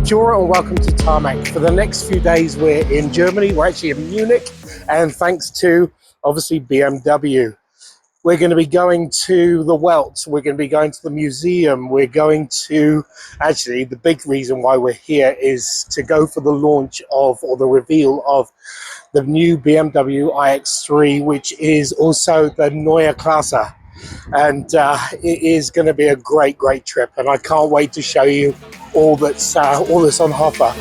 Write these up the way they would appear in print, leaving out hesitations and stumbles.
Bonjour and welcome to Tarmac. For the next few days we're in Germany, we're actually in Munich, and thanks to obviously BMW. We're going to be going to the Welt, we're going to be going to the museum, we're going to, actually the big reason why we're here is to go for the launch of, or the reveal of, the new BMW iX3, which is also the Neue Klasse. And it is going to be a great trip, and I can't wait to show you all that's on offer.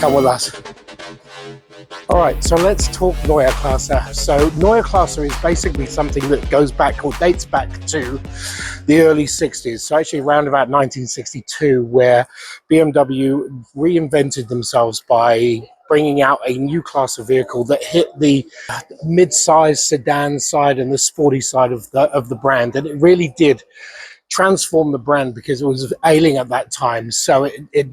Come with us. All right, so let's talk Neue Klasse. So Neue Klasse is basically something that goes back or dates back to the early 60s. So actually around about 1962, where BMW reinvented themselves by bringing out a new class of vehicle that hit the mid-size sedan side and the sporty side of the brand. And it really did transform the brand because it was ailing at that time. So it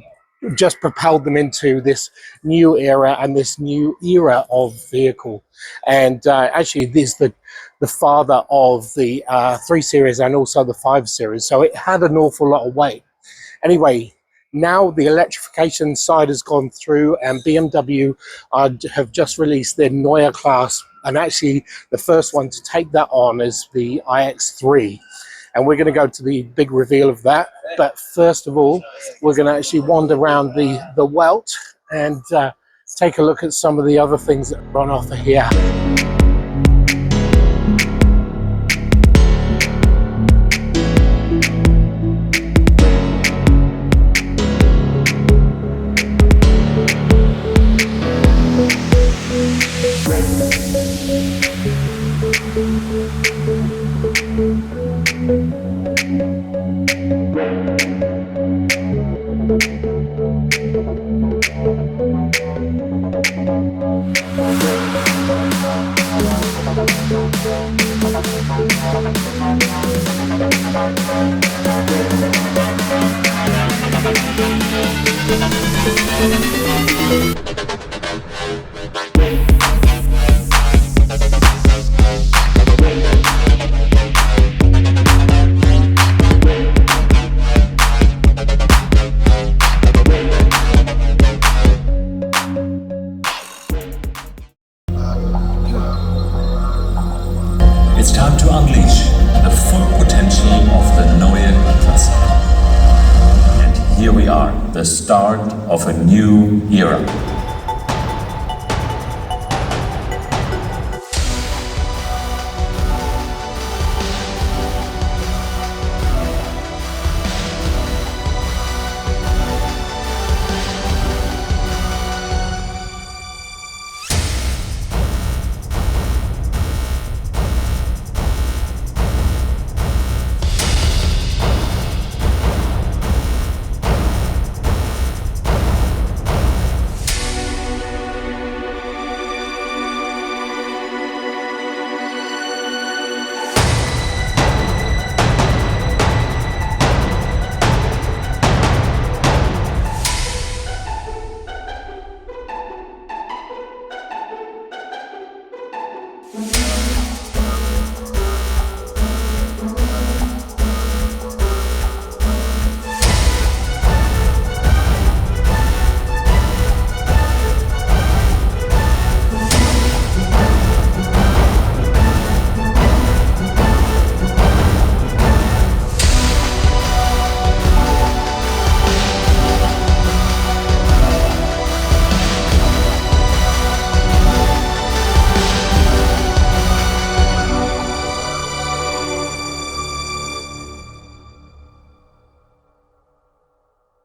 just propelled them into this new era and this new era of vehicle. And actually this is the father of the 3 Series and also the 5 Series. So it had an awful lot of weight. Anyway, now the electrification side has gone through, and BMW have just released their Neue Klasse, and actually the first one to take that on is the iX3. And we're going to go to the big reveal of that. But first of all, we're going to actually wander around the Welt and take a look at some of the other things that are on offer here. It's time to unleash the full potential of the Neue Klasse. And here we are, the start of a new era.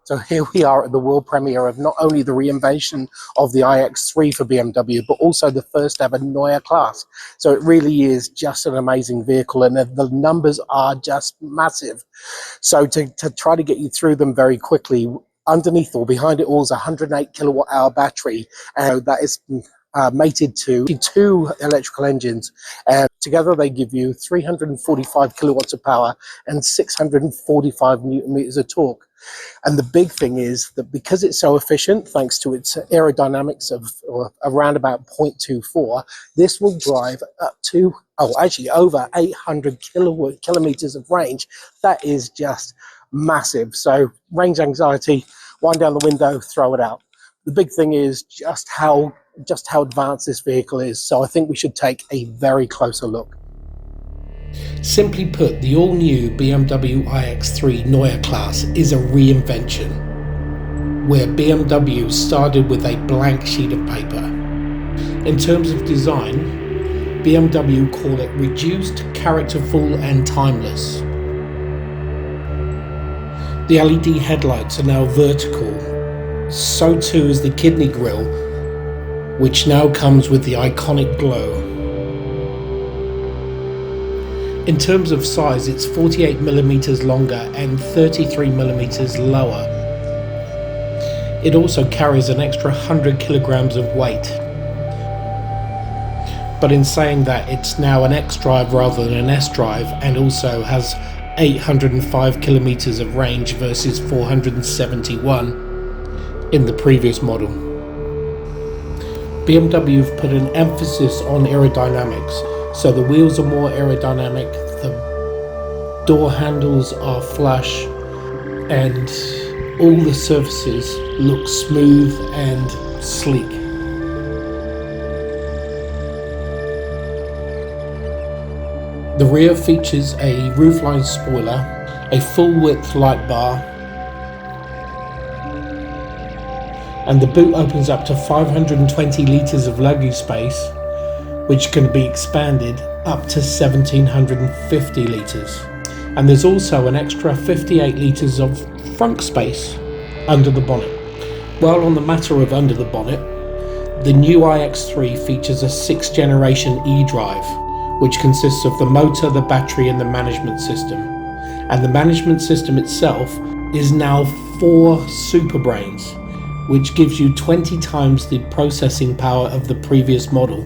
So here we are at the world premiere of not only the reinvention of the iX3 for BMW, but also the first ever Neue Klasse. So it really is just an amazing vehicle, and the numbers are just massive. So to try to get you through them very quickly, underneath or behind it all is a 108 kilowatt hour battery, and that is mated to 2 electrical engines, and together they give you 345 kilowatts of power and 645 newton meters of torque. And the big thing is that because it's so efficient, thanks to its aerodynamics of around about 0.24, this will drive up to, over 800 kilometers of range. That is just massive. So range anxiety wind down the window, throw it out. The big thing is just how advanced this vehicle is. So I think we should take a very closer look. Simply put, the all-new BMW iX3 Neue Klasse is a reinvention, where BMW started with a blank sheet of paper. In terms of design, BMW call it reduced, characterful and timeless. The LED headlights are now vertical, so too is the kidney grille, which now comes with the iconic glow. In terms of size, it's 48mm longer and 33mm lower. It also carries an extra 100 kilograms of weight. But in saying that, it's now an X-Drive rather than an S-Drive, and also has 805 kilometers of range versus 471 in the previous model. BMW have put an emphasis on aerodynamics, so the wheels are more aerodynamic, the door handles are flush, and all the surfaces look smooth and sleek. The rear features a roofline spoiler, a full-width light bar, and the boot opens up to 520 litres of luggage space, which can be expanded up to 1750 litres. And there's also an extra 58 litres of front space under the bonnet. While on the matter of under the bonnet, the new iX3 features a 6th generation eDrive, which consists of the motor, the battery and the management system. And the management system itself is now 4 super brains, which gives you 20 times the processing power of the previous model,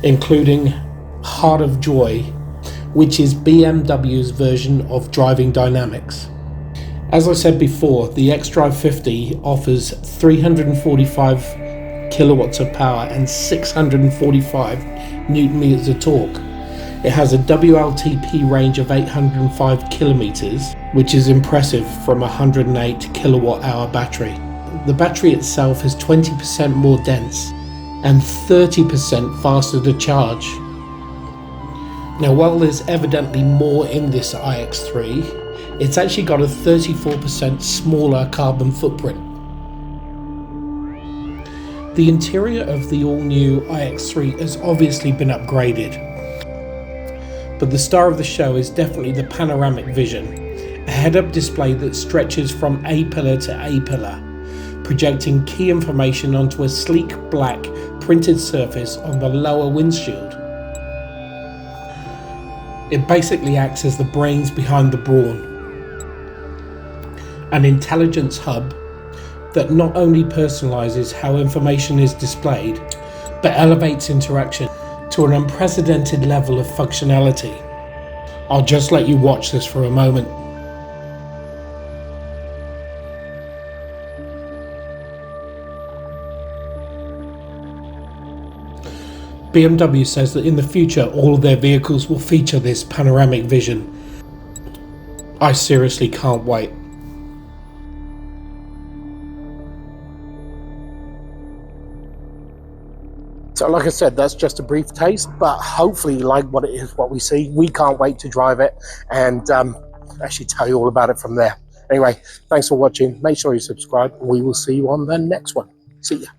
including Heart of Joy, which is BMW's version of driving dynamics. As I said before, the xDrive 50 offers 345 kilowatts of power and 645 newton meters of torque. It has a WLTP range of 805 kilometers, which is impressive from a 108 kilowatt hour battery. The battery itself is 20% more dense and 30% faster to charge. Now, while there's evidently more in this iX3, it's actually got a 34% smaller carbon footprint. The interior of the all-new iX3 has obviously been upgraded, but the star of the show is definitely the Panoramic Vision, a head-up display that stretches from A-pillar to A-pillar, projecting key information onto a sleek black printed surface on the lower windshield. It basically acts as the brains behind the brawn, an intelligence hub that not only personalizes how information is displayed, but elevates interaction to an unprecedented level of functionality. I'll just let you watch this for a moment. BMW says that in the future all of their vehicles will feature this panoramic vision. I seriously can't wait. So like I said, that's just a brief taste, but hopefully you like what it is, what we see. We can't wait to drive it and actually tell you all about it from there. Anyway, thanks for watching. Make sure you subscribe. We will see you on the next one. See ya.